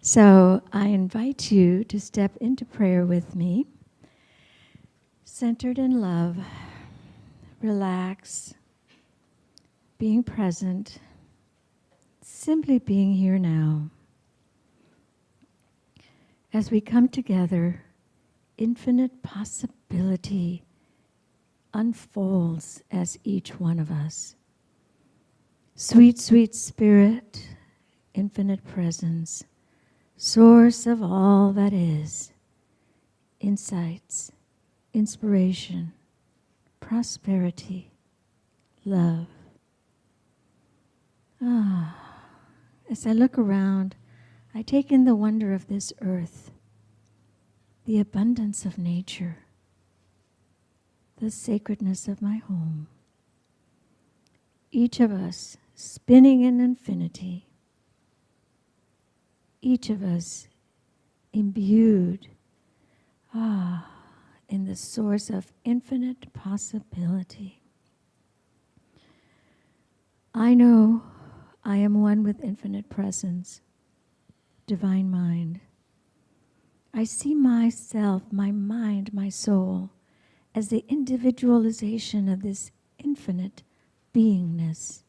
So I invite you to step into prayer with me, centered in love, relax, being present, simply being here now. As we come together, infinite possibility unfolds as each one of us. Sweet, sweet Spirit, infinite presence, source of all that is, insights, inspiration, prosperity, love. As I look around, I take in the wonder of this earth, the abundance of nature, the sacredness of my home. Each of us spinning in infinity, each of us imbued in the source of infinite possibility. I know I am one with infinite presence, divine mind. I see myself, my mind, my soul, as the individualization of this infinite beingness.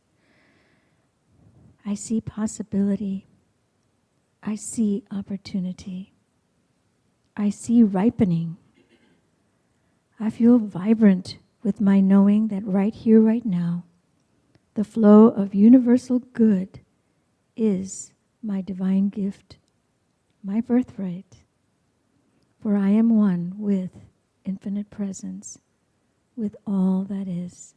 I see possibility. I see opportunity. I see ripening. I feel vibrant with my knowing that right here, right now, the flow of universal good is my divine gift, my birthright. For I am one with infinite presence, with all that is.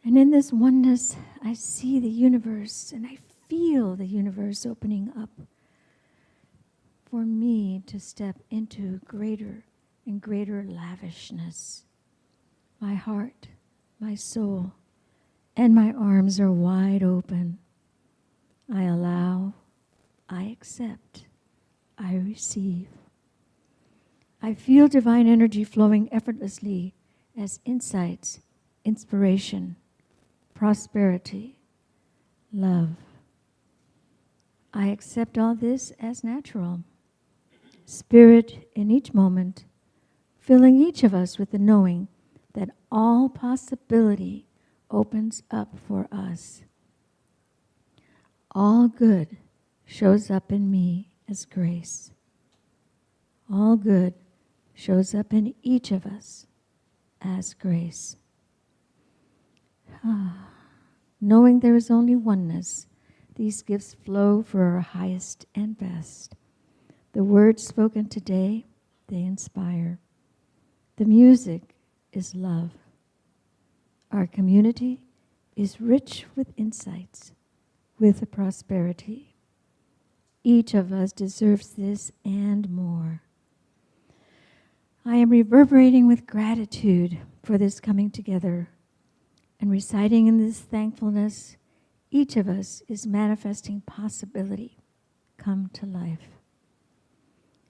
And in this oneness, I see the universe and I feel the universe opening up for me to step into greater and greater lavishness. My heart, my soul, and my arms are wide open. I allow, I accept, I receive. I feel divine energy flowing effortlessly as insights, inspiration, prosperity, love. I accept all this as natural. Spirit in each moment, filling each of us with the knowing that all possibility opens up for us. All good shows up in me as grace. All good shows up in each of us as grace. Knowing there is only oneness, these gifts flow for our highest and best. The words spoken today, they inspire. The music is love. Our community is rich with insights, with prosperity. Each of us deserves this and more. I am reverberating with gratitude for this coming together and reciting in this thankfulness. Each of us is manifesting possibility come to life.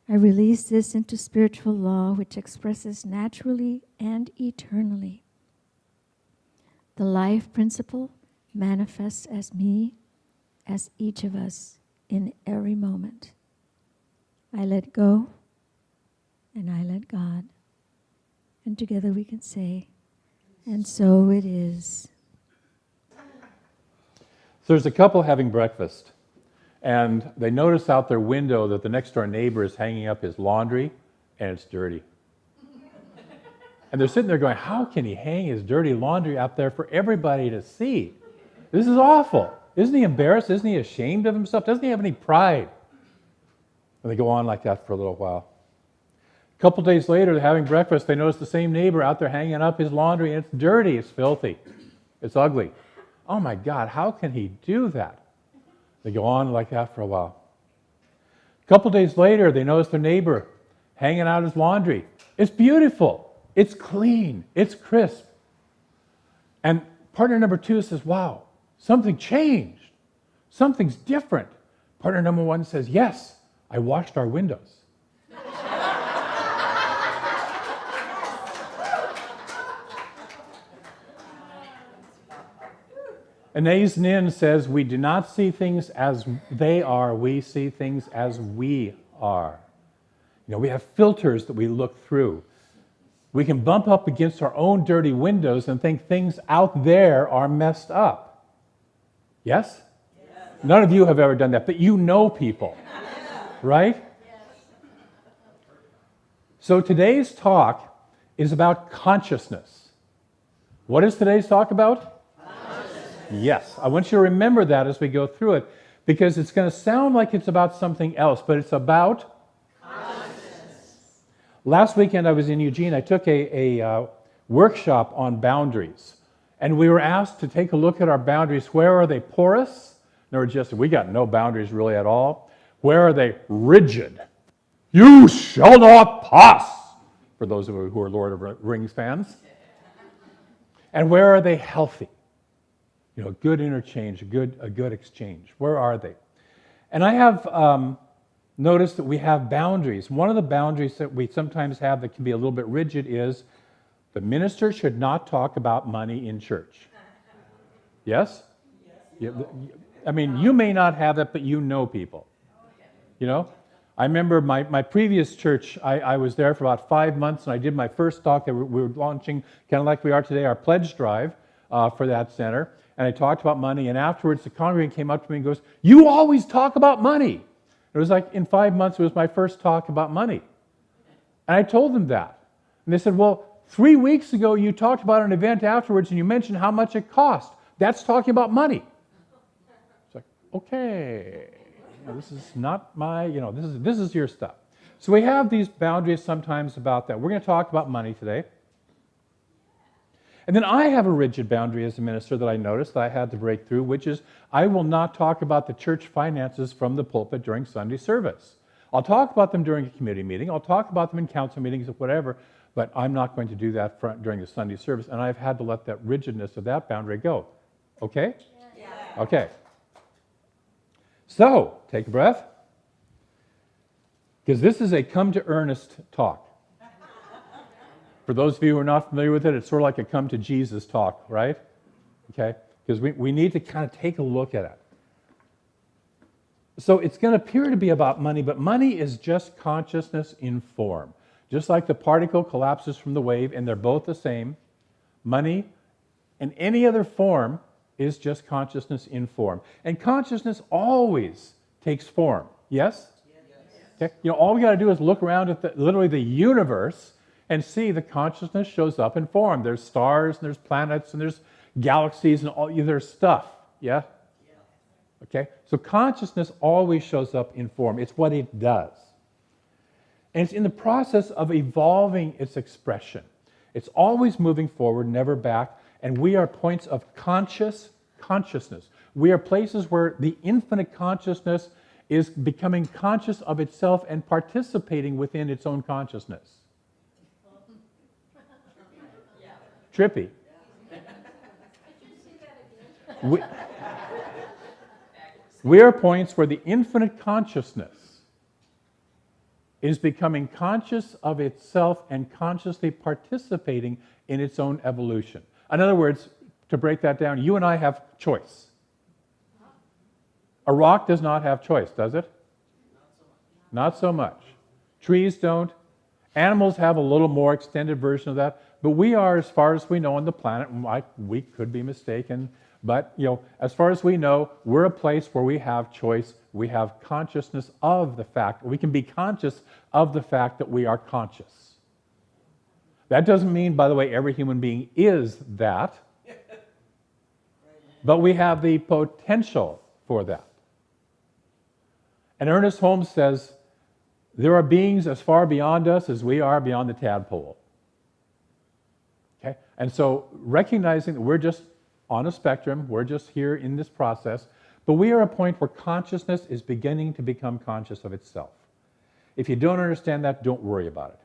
I release this into spiritual law, which expresses naturally and eternally. The life principle manifests as me, as each of us in every moment. I let go and I let God. And together we can say, and so it is. So there's a couple having breakfast, and they notice out their window that the next door neighbor is hanging up his laundry, and it's dirty. And they're sitting there going, how can he hang his dirty laundry out there for everybody to see? This is awful. Isn't he embarrassed? Isn't he ashamed of himself? Doesn't he have any pride? And they go on like that for a little while. A couple days later, they're having breakfast. They notice the same neighbor out there hanging up his laundry, and it's dirty, it's filthy, it's ugly. Oh my God, how can he do that? They go on like that for a while. A couple days later, they notice their neighbor hanging out his laundry. It's beautiful. It's clean. It's crisp. And partner number two says, wow, something changed. Something's different. Partner number one says, yes, I washed our windows. Anais Nin says, we do not see things as they are, we see things as we are. You know, we have filters that we look through. We can bump up against our own dirty windows and think things out there are messed up. Yes? None of you have ever done that, but you know people, right? So today's talk is about consciousness. What is today's talk about? Yes, I want you to remember that as we go through it, because it's going to sound like it's about something else, but it's about consciousness. Last weekend I was in Eugene. I took a workshop on boundaries, and we were asked to take a look at our boundaries. Where are they porous? No, we got no boundaries really at all. Where are they rigid? You shall not pass, for those of you who are Lord of the Rings fans. And where are they healthy? You know, good interchange, a good exchange. Where are they? And I have noticed that we have boundaries. One of the boundaries that we sometimes have that can be a little bit rigid is the minister should not talk about money in church. Yes? I mean, you may not have that, but you know people. You know? I remember my previous church, I was there for about 5 months, and I did my first talk. We were launching, kind of like we are today, our pledge drive for that center. And I talked about money, and afterwards the congregant came up to me and goes, "You always talk about money." It was like in 5 months it was my first talk about money. And I told them that. And they said, "Well, 3 weeks ago you talked about an event afterwards and you mentioned how much it cost. That's talking about money." It's like, okay, this is not my, this is your stuff. So we have these boundaries sometimes about that. We're going to talk about money today. And then I have a rigid boundary as a minister that I noticed that I had to break through, which is I will not talk about the church finances from the pulpit during Sunday service. I'll talk about them during a committee meeting. I'll talk about them in council meetings or whatever, but I'm not going to do that during the Sunday service. And I've had to let that rigidness of that boundary go. Okay? Yeah. Okay. So, take a breath, because this is a come to earnest talk. For those of you who are not familiar with it, it's sort of like a come to Jesus talk, right? Okay? Because we need to kind of take a look at it. So it's going to appear to be about money, but money is just consciousness in form. Just like the particle collapses from the wave, and they're both the same, money and any other form is just consciousness in form. And consciousness always takes form. Yes? Okay? You know, all we got to do is look around at literally the universe and see the consciousness shows up in form. There's stars, and there's planets, and there's galaxies, and all there's stuff. Yeah? Okay? So consciousness always shows up in form. It's what it does. And it's in the process of evolving its expression. It's always moving forward, never back, and we are points of consciousness. We are places where the infinite consciousness is becoming conscious of itself and participating within its own consciousness. Trippy. We are points where the infinite consciousness is becoming conscious of itself and consciously participating in its own evolution. In other words, to break that down, you and I have choice. A rock does not have choice, does it? Not so much. Trees don't. Animals have a little more extended version of that. But we are, as far as we know on the planet, we could be mistaken, but as far as we know, we're a place where we have choice. We have consciousness of the fact. We can be conscious of the fact that we are conscious. That doesn't mean, by the way, every human being is that, but we have the potential for that. And Ernest Holmes says, there are beings as far beyond us as we are beyond the tadpole. Okay? And so recognizing that we're just on a spectrum, we're just here in this process, but we are a point where consciousness is beginning to become conscious of itself. If you don't understand that, don't worry about it.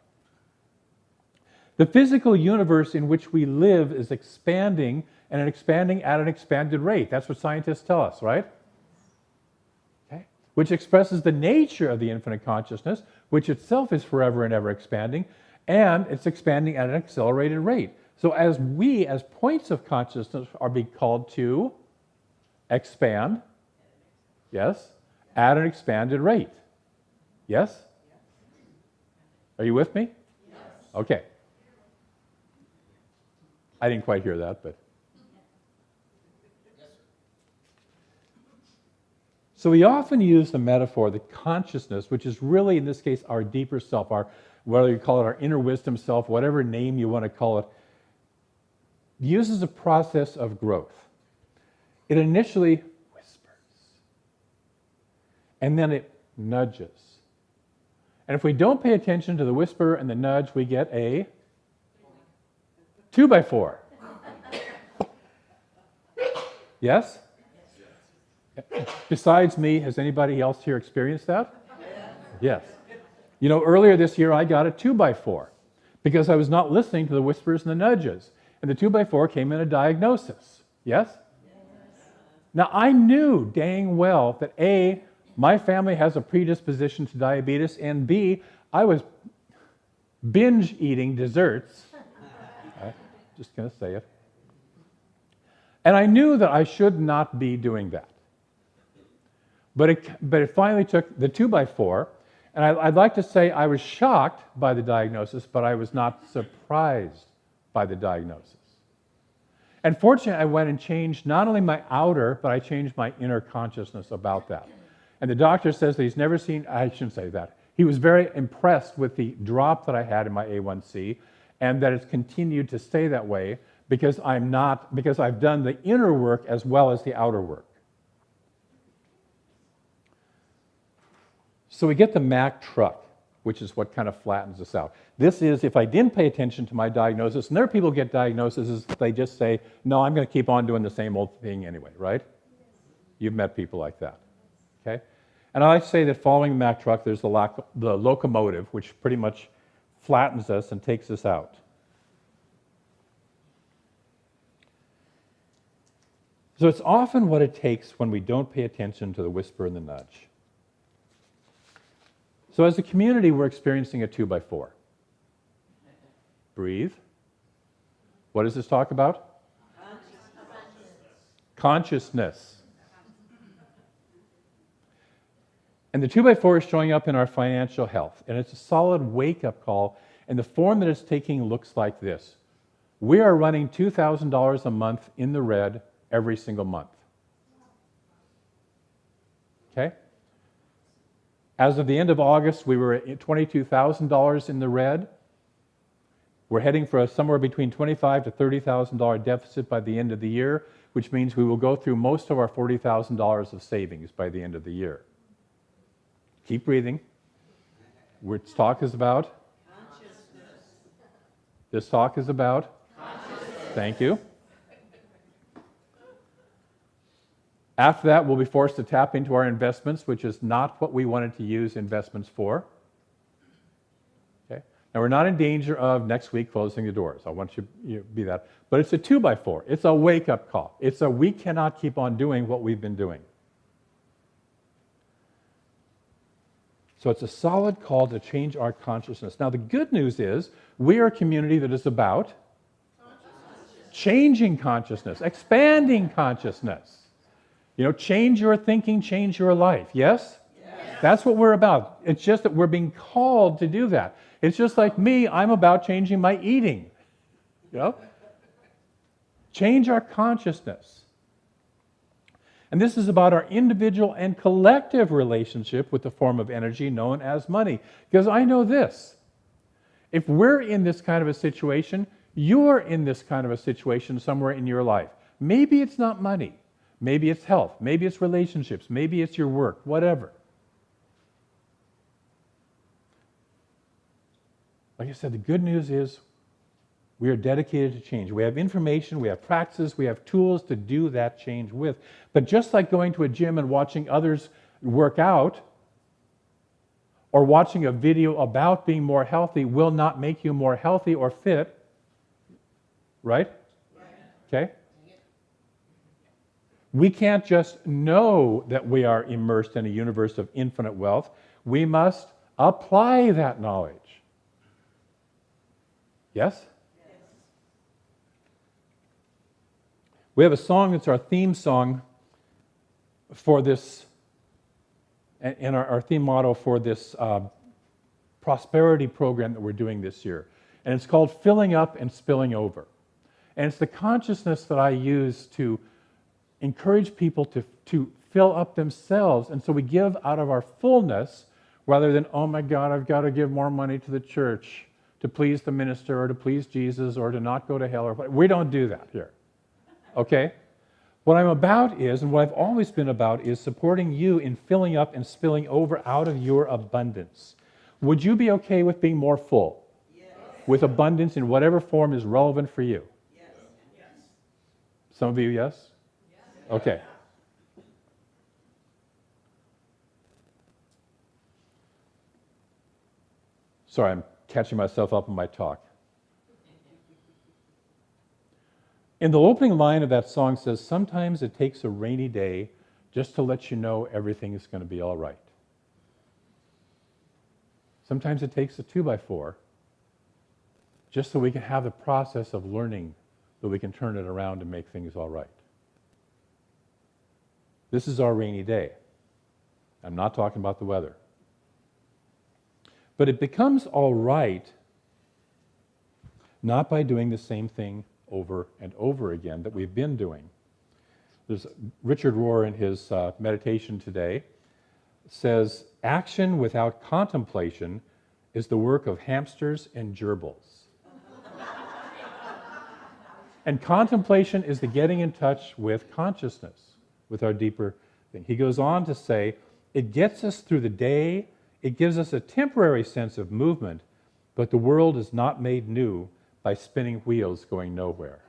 The physical universe in which we live is expanding, and expanding at an expanded rate. That's what scientists tell us, right? Okay. Which expresses the nature of the infinite consciousness, which itself is forever and ever expanding, and it's expanding at an accelerated rate. So as we, as points of consciousness, are being called to expand, yes, at an expanded rate. Yes? Are you with me? Yes. Okay. I didn't quite hear that, but. So we often use the metaphor, the consciousness, which is really, in this case, our deeper self, our, whether you call it our inner wisdom self, whatever name you want to call it, uses a process of growth. It initially whispers, and then it nudges. And if we don't pay attention to the whisper and the nudge, we get a 2x4. Yes? Besides me, has anybody else here experienced that? Yes. You know, earlier this year I got a 2x4 because I was not listening to the whispers and the nudges. And the 2x4 came in a diagnosis. Yes? Now I knew dang well that A, my family has a predisposition to diabetes, and B, I was binge eating desserts. I'm just going to say it. And I knew that I should not be doing that. But it finally took the 2x4, and I'd like to say I was shocked by the diagnosis, but I was not surprised by the diagnosis. And fortunately, I went and changed not only my outer, but I changed my inner consciousness about that. And the doctor says that he's never seen, I shouldn't say that, he was very impressed with the drop that I had in my A1C, and that it's continued to stay that way because I've done the inner work as well as the outer work. So we get the Mack truck, which is what kind of flattens us out. This is if I didn't pay attention to my diagnosis, and there are people who get diagnoses, they just say, no, I'm going to keep on doing the same old thing anyway, right? You've met people like that, okay? And I like to say that following the Mack truck, there's the locomotive, which pretty much flattens us and takes us out. So it's often what it takes when we don't pay attention to the whisper and the nudge. So as a community, we're experiencing a 2x4. Breathe. What does this talk about? Consciousness. And the 2x4 is showing up in our financial health. And it's a solid wake-up call. And the form that it's taking looks like this. We are running $2,000 a month in the red every single month. Okay? As of the end of August, we were at $22,000 in the red. We're heading for somewhere between $25,000 to $30,000 deficit by the end of the year, which means we will go through most of our $40,000 of savings by the end of the year. Keep breathing. Which talk is about? Consciousness. This talk is about? Consciousness. Thank you. After that, we'll be forced to tap into our investments, which is not what we wanted to use investments for. Okay? Now, we're not in danger of next week closing the doors. I want you to be that. But it's a 2x4. It's a wake-up call. It's a we cannot keep on doing what we've been doing. So it's a solid call to change our consciousness. Now, the good news is we are a community that is about changing consciousness, expanding consciousness. You know, change your thinking, change your life. Yes? Yes? That's what we're about. It's just that we're being called to do that. It's just like me, I'm about changing my eating. You know? Change our consciousness. And this is about our individual and collective relationship with the form of energy known as money. Because I know this. If we're in this kind of a situation, you're in this kind of a situation somewhere in your life. Maybe it's not money. Maybe it's health, maybe it's relationships, maybe it's your work, whatever. Like I said, the good news is we are dedicated to change. We have information, we have practices, we have tools to do that change with. But just like going to a gym and watching others work out, or watching a video about being more healthy will not make you more healthy or fit, right? Okay? We can't just know that we are immersed in a universe of infinite wealth. We must apply that knowledge. Yes? Yes. We have a song that's our theme song for this, and our theme motto for this prosperity program that we're doing this year. And it's called Filling Up and Spilling Over. And it's the consciousness that I use to encourage people to fill up themselves. And so we give out of our fullness rather than, oh my God, I've got to give more money to the church to please the minister or to please Jesus or to not go to hell. We don't do that here. Okay? What I'm about is, and what I've always been about, is supporting you in filling up and spilling over out of your abundance. Would you be okay with being more full? Yes. With abundance in whatever form is relevant for you? Yes. Yes. Some of you, yes? Yes. Okay. Sorry, I'm catching myself up in my talk. In the opening line of that song says, sometimes it takes a rainy day just to let you know everything is going to be all right. Sometimes it takes a 2x4 just so we can have the process of learning that we can turn it around and make things all right. This is our rainy day. I'm not talking about the weather. But it becomes all right not by doing the same thing over and over again that we've been doing. There's Richard Rohr in his meditation today says, action without contemplation is the work of hamsters and gerbils. And contemplation is the getting in touch with consciousness, with our deeper thing. He goes on to say, it gets us through the day, it gives us a temporary sense of movement, but the world is not made new by spinning wheels going nowhere.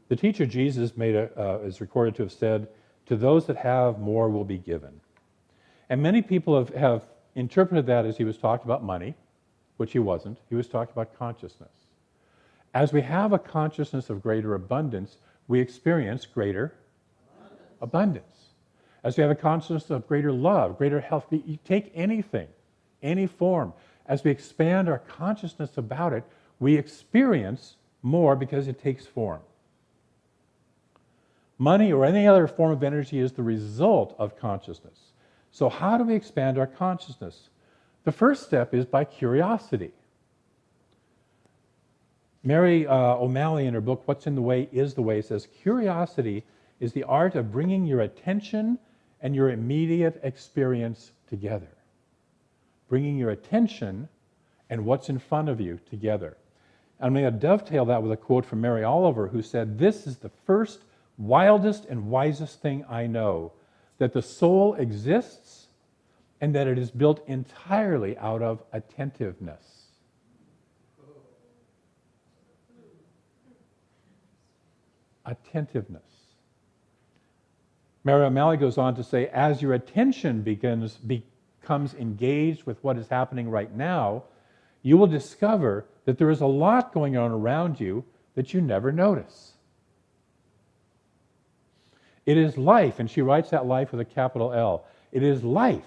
The teacher Jesus is recorded to have said, to those that have, more will be given. And many people have interpreted that as he was talking about money, which he wasn't. He was talking about consciousness. As we have a consciousness of greater abundance, we experience greater abundance. As we have a consciousness of greater love, greater health, you take anything, any form. As we expand our consciousness about it, we experience more because it takes form. Money or any other form of energy is the result of consciousness. So how do we expand our consciousness? The first step is by curiosity. Mary O'Malley in her book, What's in the Way is the Way, says, curiosity is the art of bringing your attention and your immediate experience together. Bringing your attention and what's in front of you together. I'm going to dovetail that with a quote from Mary Oliver, who said, this is the first, wildest, and wisest thing I know, that the soul exists and that it is built entirely out of attentiveness. Attentiveness. Mary O'Malley goes on to say, as your attention becomes engaged with what is happening right now, you will discover that there is a lot going on around you that you never notice. It is life, and she writes that life with a capital L. It is life.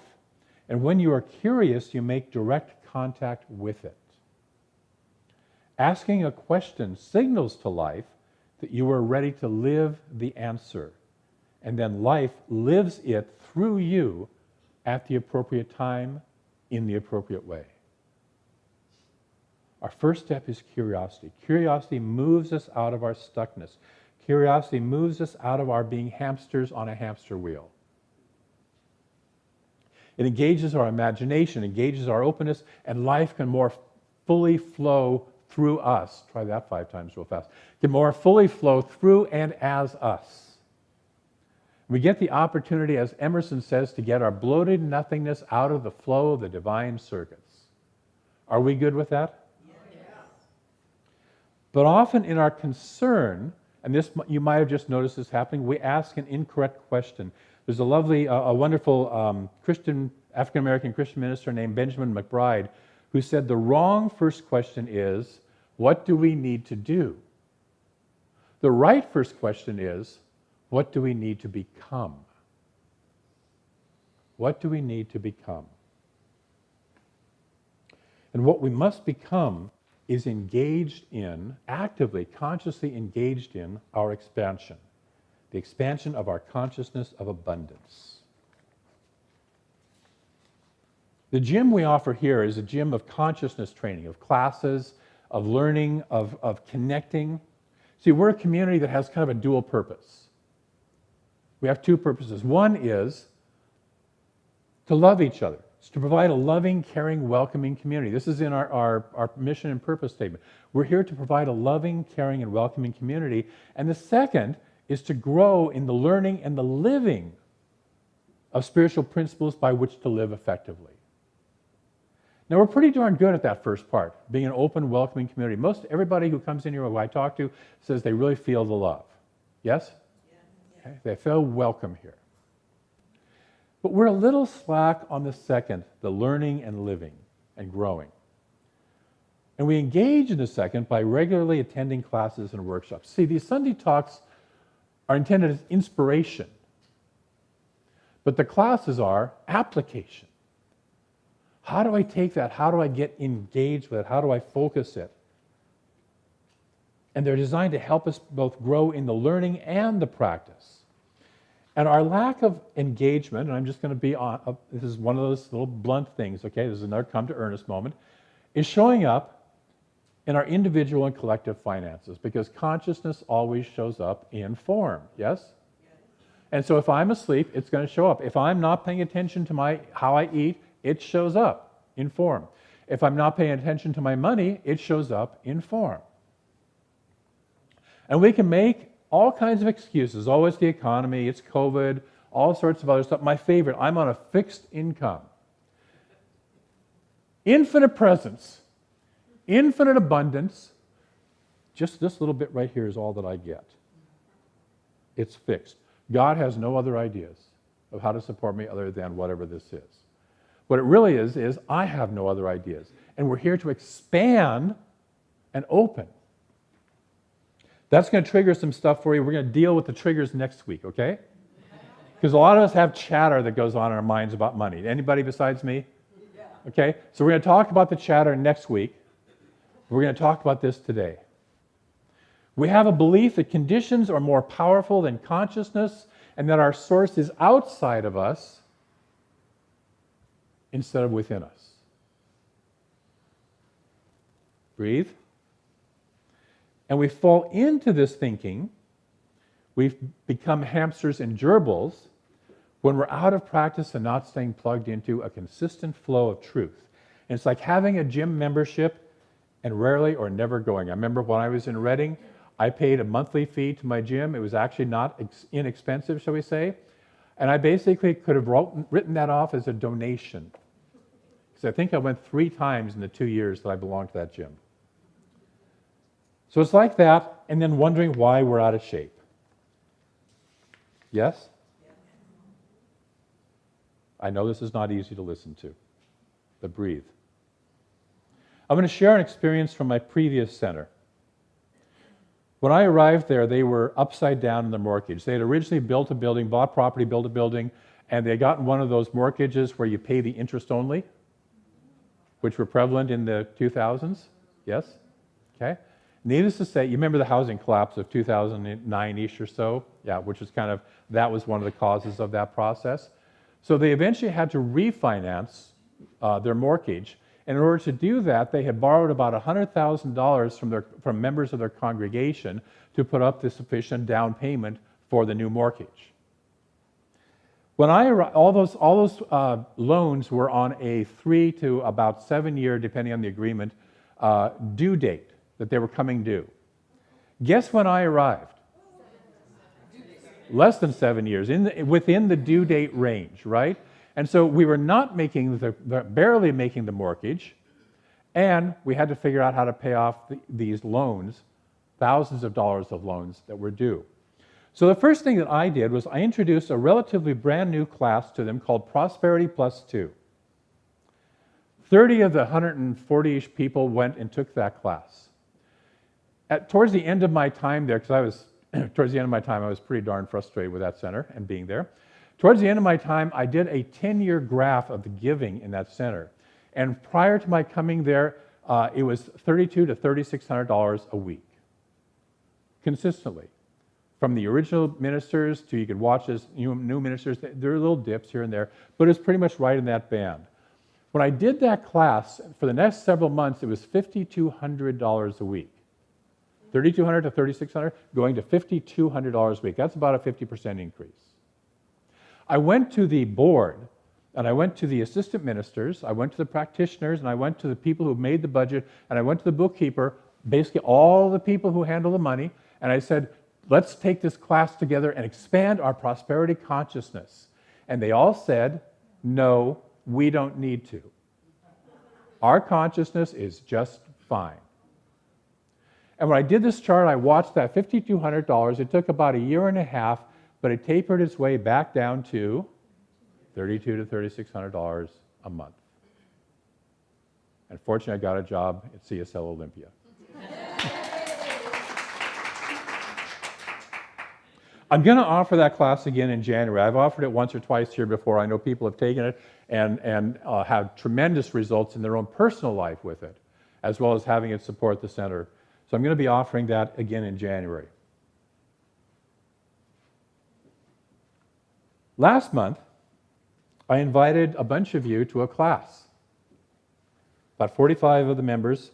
And when you are curious, you make direct contact with it. Asking a question signals to life that you are ready to live the answer. And then life lives it through you at the appropriate time, in the appropriate way. Our first step is curiosity. Curiosity moves us out of our stuckness. Curiosity moves us out of our being hamsters on a hamster wheel. It engages our imagination, engages our openness, and life can more fully flow through us. Try that 5 times real fast. Can more fully flow through and as us. We get the opportunity, as Emerson says, to get our bloated nothingness out of the flow of the divine circuits. Are we good with that? Yes. But often in our concern, and this you might have just noticed this happening, we ask an incorrect question. There's a lovely, a wonderful African-American Christian minister named Benjamin McBride who said the wrong first question is, what do we need to do? The right first question is, what do we need to become? What do we need to become? And what we must become is engaged in, actively, consciously engaged in our expansion, the expansion of our consciousness of abundance. The gym we offer here is a gym of consciousness training, of classes, of learning, of connecting. See, we're a community that has kind of a dual purpose. We have two purposes. One is to love each other. It's to provide a loving, caring, welcoming community. This is in our mission and purpose statement. We're here to provide a loving, caring, and welcoming community. And the second is to grow in the learning and the living of spiritual principles by which to live effectively. Now, we're pretty darn good at that first part, being an open, welcoming community. Most everybody who comes in here, who I talk to, says they really feel the love. Yes? Yeah. Okay. They feel welcome here. But we're a little slack on the second, the learning and living and growing. And we engage in the second by regularly attending classes and workshops. See, these Sunday talks are intended as inspiration, but the classes are application. How do I take that? How do I get engaged with it? How do I focus it? And they're designed to help us both grow in the learning and the practice. And our lack of engagement, and I'm just going to be on, this is one of those little blunt things, okay? This is another come to earnest moment, is showing up in our individual and collective finances, because consciousness always shows up in form, yes? And so if I'm asleep, it's going to show up. If I'm not paying attention to how I eat, it shows up in form. If I'm not paying attention to my money, it shows up in form. And we can make all kinds of excuses. Oh, it's the economy, it's COVID, all sorts of other stuff. My favorite, I'm on a fixed income. Infinite presence, infinite abundance. Just this little bit right here is all that I get. It's fixed. God has no other ideas of how to support me other than whatever this is. What it really is I have no other ideas. And we're here to expand and open. That's going to trigger some stuff for you. We're going to deal with the triggers next week, okay? Because a lot of us have chatter that goes on in our minds about money. Anybody besides me? Okay? So we're going to talk about the chatter next week. We're going to talk about this today. We have a belief that conditions are more powerful than consciousness and that our source is outside of us instead of within us. Breathe. And we fall into this thinking. We've become hamsters and gerbils when we're out of practice and not staying plugged into a consistent flow of truth. And it's like having a gym membership and rarely or never going. I remember when I was in Reading, I paid a monthly fee to my gym. It was actually not inexpensive, shall we say. And I basically could have written that off as a donation. Because I think I went 3 times in the 2 years that I belonged to that gym. So it's like that, and then wondering why we're out of shape. Yes? I know this is not easy to listen to, but breathe. I'm going to share an experience from my previous center. When I arrived there, they were upside down in their mortgage. They had originally built a building, bought property, built a building, and they had gotten one of those mortgages where you pay the interest only, which were prevalent in the 2000s. Yes? Okay? Needless to say, you remember the housing collapse of 2009-ish or so? Yeah, which was that was one of the causes of that process. So they eventually had to refinance their mortgage. And in order to do that, they had borrowed about $100,000 from members of their congregation to put up the sufficient down payment for the new mortgage. When I arrived, all those loans were on a 3 to about 7 year, depending on the agreement, due date that they were coming due. Guess when I arrived? Less than 7 years, within the due date range, right? And so we were not barely making the mortgage, and we had to figure out how to pay off these loans, thousands of dollars of loans that were due. So the first thing that I did was I introduced a relatively brand new class to them called Prosperity Plus 2. 30 of the 140-ish people went and took that class. Towards the end of my time there, because towards the end of my time I was pretty darn frustrated with that center and being there. Towards the end of my time, I did a 10-year graph of the giving in that center. And prior to my coming there, it was $3,200 to $3,600 a week, consistently. From the original ministers to you could watch as new ministers, there are little dips here and there, but it's pretty much right in that band. When I did that class, for the next several months, it was $5,200 a week. $3,200 to $3,600, going to $5,200 a week. That's about a 50% increase. I went to the board, and I went to the assistant ministers, I went to the practitioners, and I went to the people who made the budget, and I went to the bookkeeper, basically all the people who handle the money, and I said, let's take this class together and expand our prosperity consciousness. And they all said, no, we don't need to. Our consciousness is just fine. And when I did this chart, I watched that $5,200. It took about a year and a half, but it tapered its way back down to $3,200 to $3,600 a month. And fortunately, I got a job at CSL Olympia. I'm going to offer that class again in January. I've offered it once or twice here before. I know people have taken it and have tremendous results in their own personal life with it, as well as having it support the center. So I'm going to be offering that again in January. Last month, I invited a bunch of you to a class, about 45 of the members.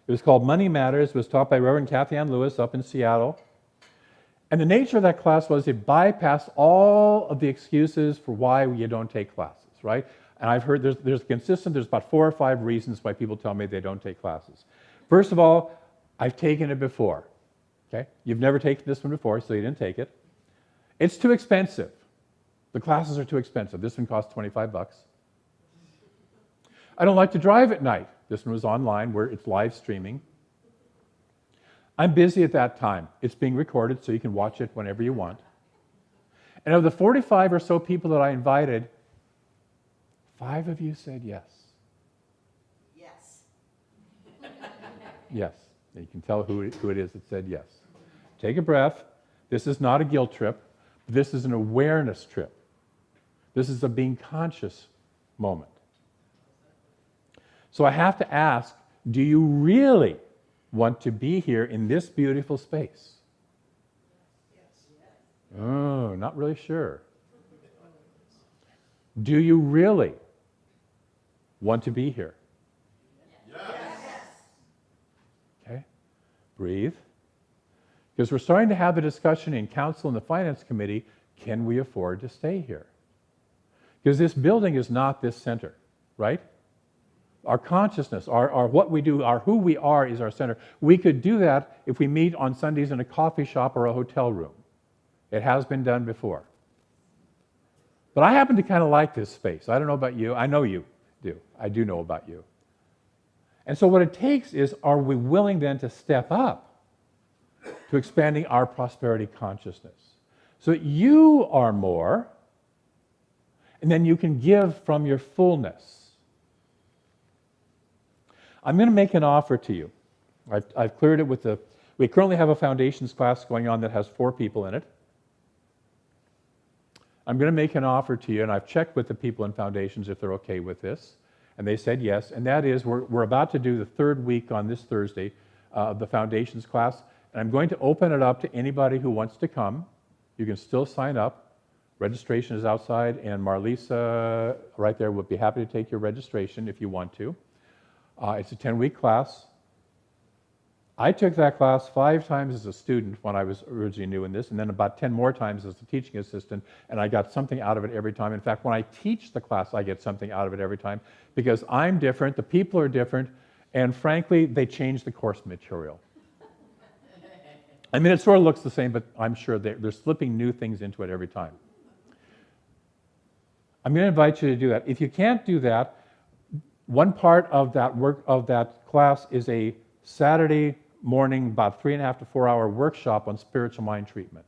It was called Money Matters. It was taught by Reverend Kathy Ann Lewis up in Seattle. And the nature of that class was it bypassed all of the excuses for why you don't take classes, right? And I've heard there's about 4 or 5 reasons why people tell me they don't take classes. First of all, I've taken it before, okay? You've never taken this one before, so you didn't take it. It's too expensive. The classes are too expensive. This one costs $25. I don't like to drive at night. This one was online where it's live streaming. I'm busy at that time. It's being recorded so you can watch it whenever you want. And of the 45 or so people that I invited, 5 of you said yes. Yes. Yes. You can tell who it is that said yes. Take a breath. This is not a guilt trip. This is an awareness trip. This is a being conscious moment. So I have to ask, do you really want to be here in this beautiful space? Yes. Oh, not really sure. Do you really want to be here? Yes. Okay, breathe. Because we're starting to have a discussion in council and the finance committee, can we afford to stay here? Because this building is not this center, right? Our consciousness, our what we do, our who we are is our center. We could do that if we meet on Sundays in a coffee shop or a hotel room. It has been done before. But I happen to kind of like this space. I don't know about you. I know you do. I do know about you. And so what it takes is, are we willing then to step up to expanding our prosperity consciousness so that you are more, and then you can give from your fullness. I'm going to make an offer to you. I've cleared it with we currently have a foundations class going on that has 4 people in it. I'm going to make an offer to you, and I've checked with the people in foundations if they're okay with this, and they said yes, and that is we're about to do the 3rd week on this Thursday of the foundations class, and I'm going to open it up to anybody who wants to come. You can still sign up. Registration is outside, and Marlisa right there would be happy to take your registration if you want to. It's a 10-week class. I took that class 5 times as a student when I was originally new in this, and then about 10 more times as a teaching assistant, and I got something out of it every time. In fact, when I teach the class, I get something out of it every time, because I'm different, the people are different, and frankly, they change the course material. I mean, it sort of looks the same, but I'm sure they're slipping new things into it every time. I'm going to invite you to do that. If you can't do that, one part of that class is a Saturday morning, about 3.5 to 4 hour workshop on spiritual mind treatment,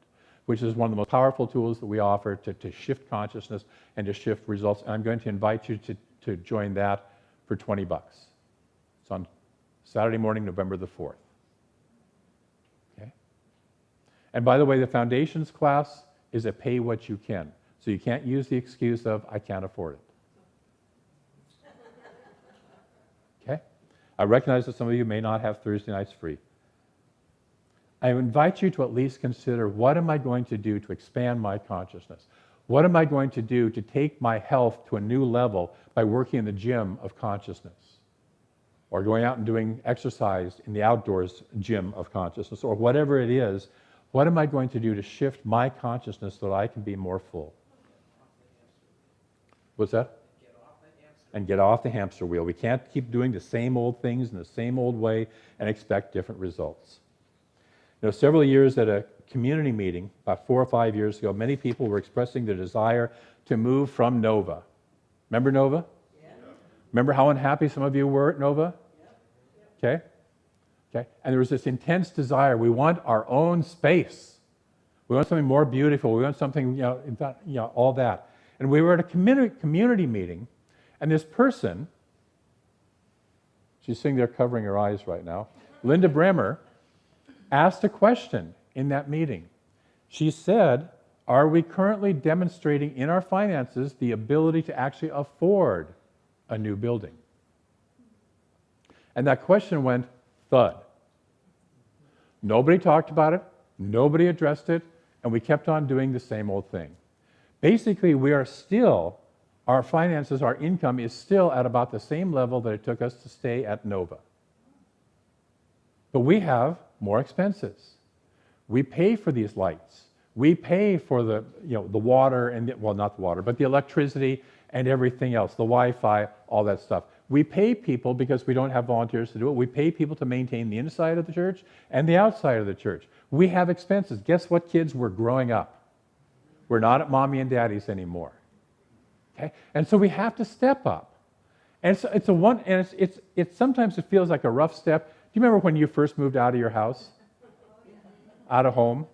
which is one of the most powerful tools that we offer to shift consciousness and to shift results. And I'm going to invite you to join that for $20. It's on Saturday morning, November the 4th. Okay? And by the way, the foundations class is a pay what you can. So you can't use the excuse of, I can't afford it. Okay? I recognize that some of you may not have Thursday nights free. I invite you to at least consider, what am I going to do to expand my consciousness? What am I going to do to take my health to a new level by working in the gym of consciousness? Or going out and doing exercise in the outdoors gym of consciousness, or whatever it is. What am I going to do to shift my consciousness so that I can be more full? What's that? And get off the hamster wheel. We can't keep doing the same old things in the same old way and expect different results. Several years at a community meeting, about 4 or 5 years ago, many people were expressing their desire to move from Nova. Remember Nova? Yeah. Remember how unhappy some of you were at Nova? Yeah. Okay? Okay? And there was this intense desire. We want our own space. We want something more beautiful. We want something, all that. And we were at a community meeting, and this person, she's sitting there covering her eyes right now, Linda Bremer, asked a question in that meeting. She said, are we currently demonstrating in our finances the ability to actually afford a new building? And that question went thud. Nobody talked about it, nobody addressed it, and we kept on doing the same old thing. Basically, we are still, our finances, our income is still at about the same level that it took us to stay at Nova. But we have more expenses. We pay for these lights. We pay for the water and not the water, but the electricity and everything else, the Wi-Fi, all that stuff. We pay people because we don't have volunteers to do it. We pay people to maintain the inside of the church and the outside of the church. We have expenses. Guess what, kids? We're growing up. We're not at mommy and daddy's anymore. Okay? And so we have to step up. And sometimes it feels like a rough step. Do you remember when you first moved out of your house? Out of home?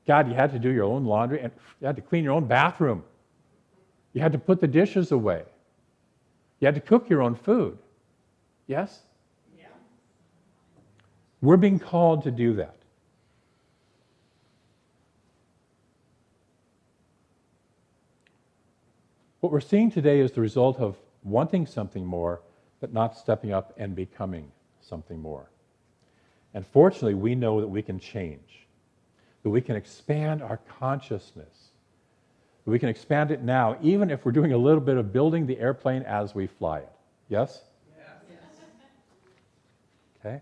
God, you had to do your own laundry, and you had to clean your own bathroom. You had to put the dishes away. You had to cook your own food. Yes? Yeah. We're being called to do that. What we're seeing today is the result of wanting something more, but not stepping up and becoming something more. And fortunately, we know that we can change, that we can expand our consciousness, that we can expand it now, even if we're doing a little bit of building the airplane as we fly it. Yes? Yes. Okay?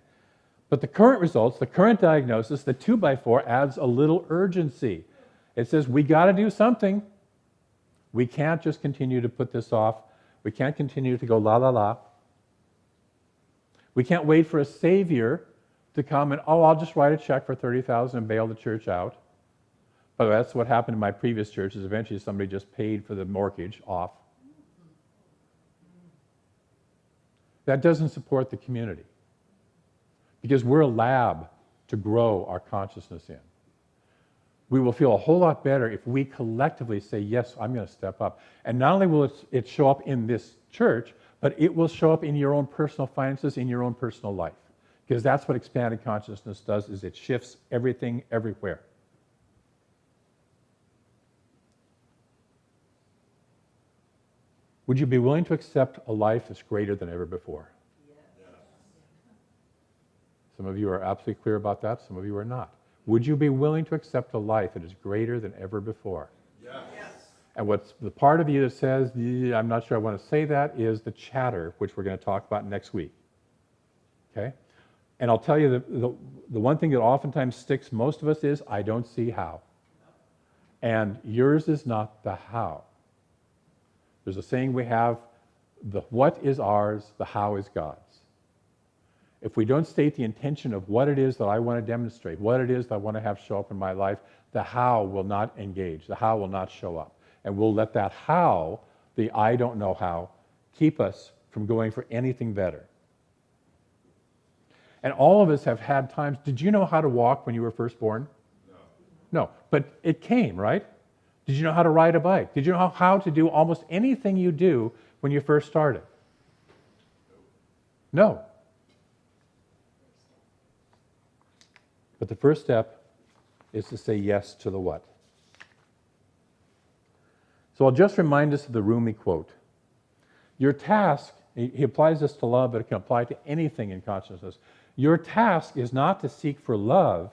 But the current results, the current diagnosis, the 2x4 adds a little urgency. It says, we got to do something. We can't just continue to put this off. We can't continue to go la la la. We can't wait for a savior to come and, I'll just write a check for $30,000 and bail the church out. But that's what happened in my previous church, is eventually somebody just paid for the mortgage off. That doesn't support the community, because we're a lab to grow our consciousness in. We will feel a whole lot better if we collectively say, yes, I'm going to step up. And not only will it show up in this church, but it will show up in your own personal finances, in your own personal life. Because that's what expanded consciousness does, is it shifts everything everywhere. Would you be willing to accept a life that's greater than ever before? Yes. Some of you are absolutely clear about that, some of you are not. Would you be willing to accept a life that is greater than ever before? Yes. And what's the part of you that says, I'm not sure I want to say that, is the chatter, which we're going to talk about next week. Okay? And I'll tell you, the one thing that oftentimes sticks most of us is, I don't see how. And yours is not the how. There's a saying we have, the what is ours, the how is God's. If we don't state the intention of what it is that I want to demonstrate, what it is that I want to have show up in my life, the how will not engage, the how will not show up. And we'll let that how, the I don't know how, keep us from going for anything better. And all of us have had times, did you know how to walk when you were first born? No, but it came, right? Did you know how to ride a bike? Did you know how to do almost anything you do when you first started? No. But the first step is to say yes to the what. So I'll just remind us of the Rumi quote. Your task He applies this to love, but it can apply to anything in consciousness. Your task is not to seek for love,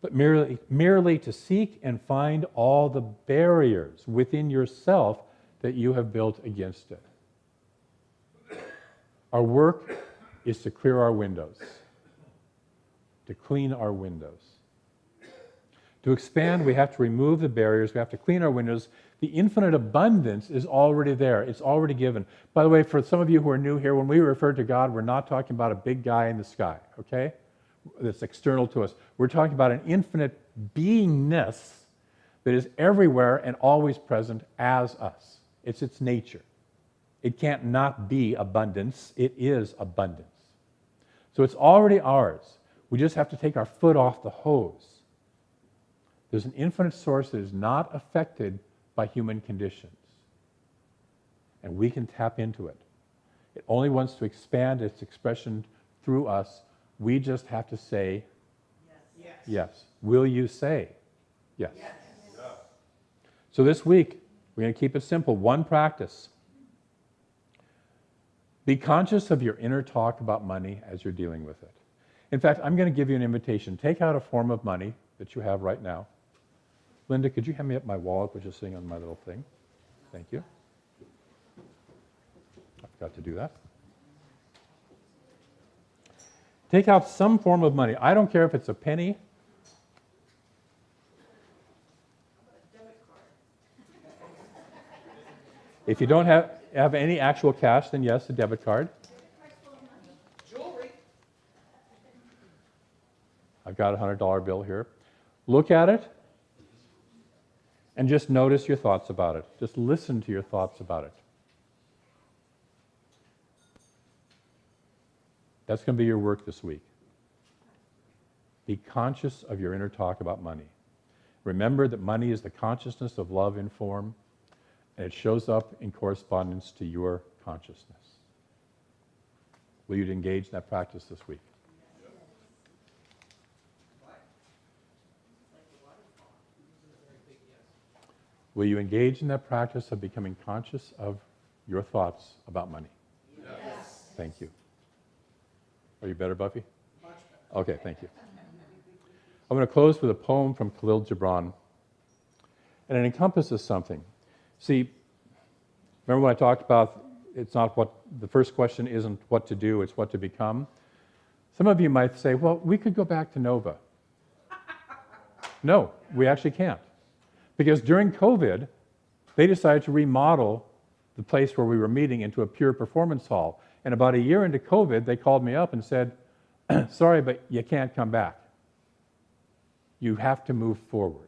but merely to seek and find all the barriers within yourself that you have built against it. Our work is to clear our windows, to clean our windows. To expand, we have to remove the barriers, we have to clean our windows. The infinite abundance is already there, it's already given. By the way, for some of you who are new here, when we refer to God, we're not talking about a big guy in the sky, okay? That's external to us. We're talking about an infinite beingness that is everywhere and always present as us. It's its nature. It can't not be abundance, it is abundance. So it's already ours. We just have to take our foot off the hose. There's an infinite source that is not affected by human conditions. And we can tap into it. It only wants to expand its expression through us. We just have to say yes. Yes. Will you say yes? Yes. So this week, we're going to keep it simple. One practice. Be conscious of your inner talk about money as you're dealing with it. In fact, I'm going to give you an invitation. Take out a form of money that you have right now. Linda, could you hand me up my wallet, which is sitting on my little thing? Thank you. I forgot to do that. Take out some form of money. I don't care if it's a penny. If you don't have any actual cash, then yes, a debit card. Jewelry. I've got a $100 bill here. Look at it and just notice your thoughts about it. Just listen to your thoughts about it. That's going to be your work this week. Be conscious of your inner talk about money. Remember that money is the consciousness of love in form, and it shows up in correspondence to your consciousness. Will you engage in that practice this week? Will you engage in that practice of becoming conscious of your thoughts about money? Yes. Thank you. Are you better, Buffy? Much better. Okay, thank you. I'm going to close with a poem from Khalil Gibran, and it encompasses something. See, remember when I talked about it's not what, the first question isn't what to do, it's what to become? Some of you might say, well, we could go back to Nova. No, we actually can't. Because during COVID, they decided to remodel the place where we were meeting into a pure performance hall. And about a year into COVID, they called me up and said, sorry, but you can't come back. You have to move forward.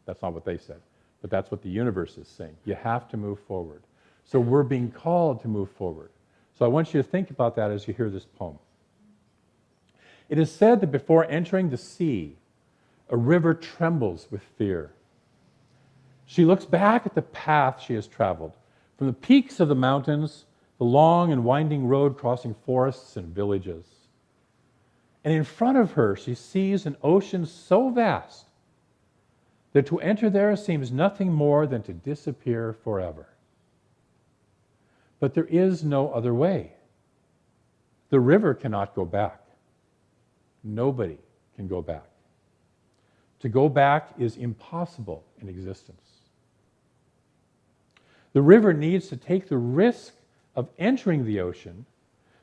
That's not what they said, but that's what the universe is saying. You have to move forward. So we're being called to move forward. So I want you to think about that as you hear this poem. It is said that before entering the sea, a river trembles with fear. She looks back at the path she has traveled, from the peaks of the mountains, the long and winding road crossing forests and villages. And in front of her, she sees an ocean so vast that to enter there seems nothing more than to disappear forever. But there is no other way. The river cannot go back. Nobody can go back. To go back is impossible in existence. The river needs to take the risk of entering the ocean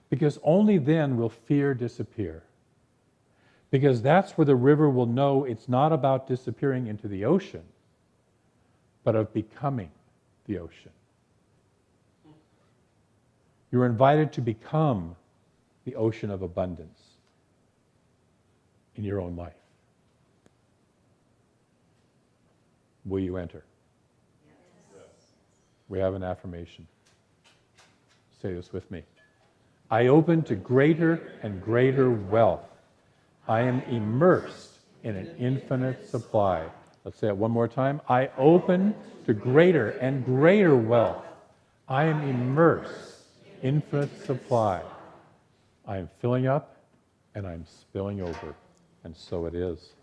because only then will fear disappear. Because that's where the river will know it's not about disappearing into the ocean, but of becoming the ocean. You're invited to become the ocean of abundance in your own life. Will you enter? Yes. We have an affirmation. Say this with me. I open to greater and greater wealth. I am immersed in an infinite supply. Let's say it one more time. I open to greater and greater wealth. I am immersed in infinite supply. I am filling up and I'm spilling over. And so it is.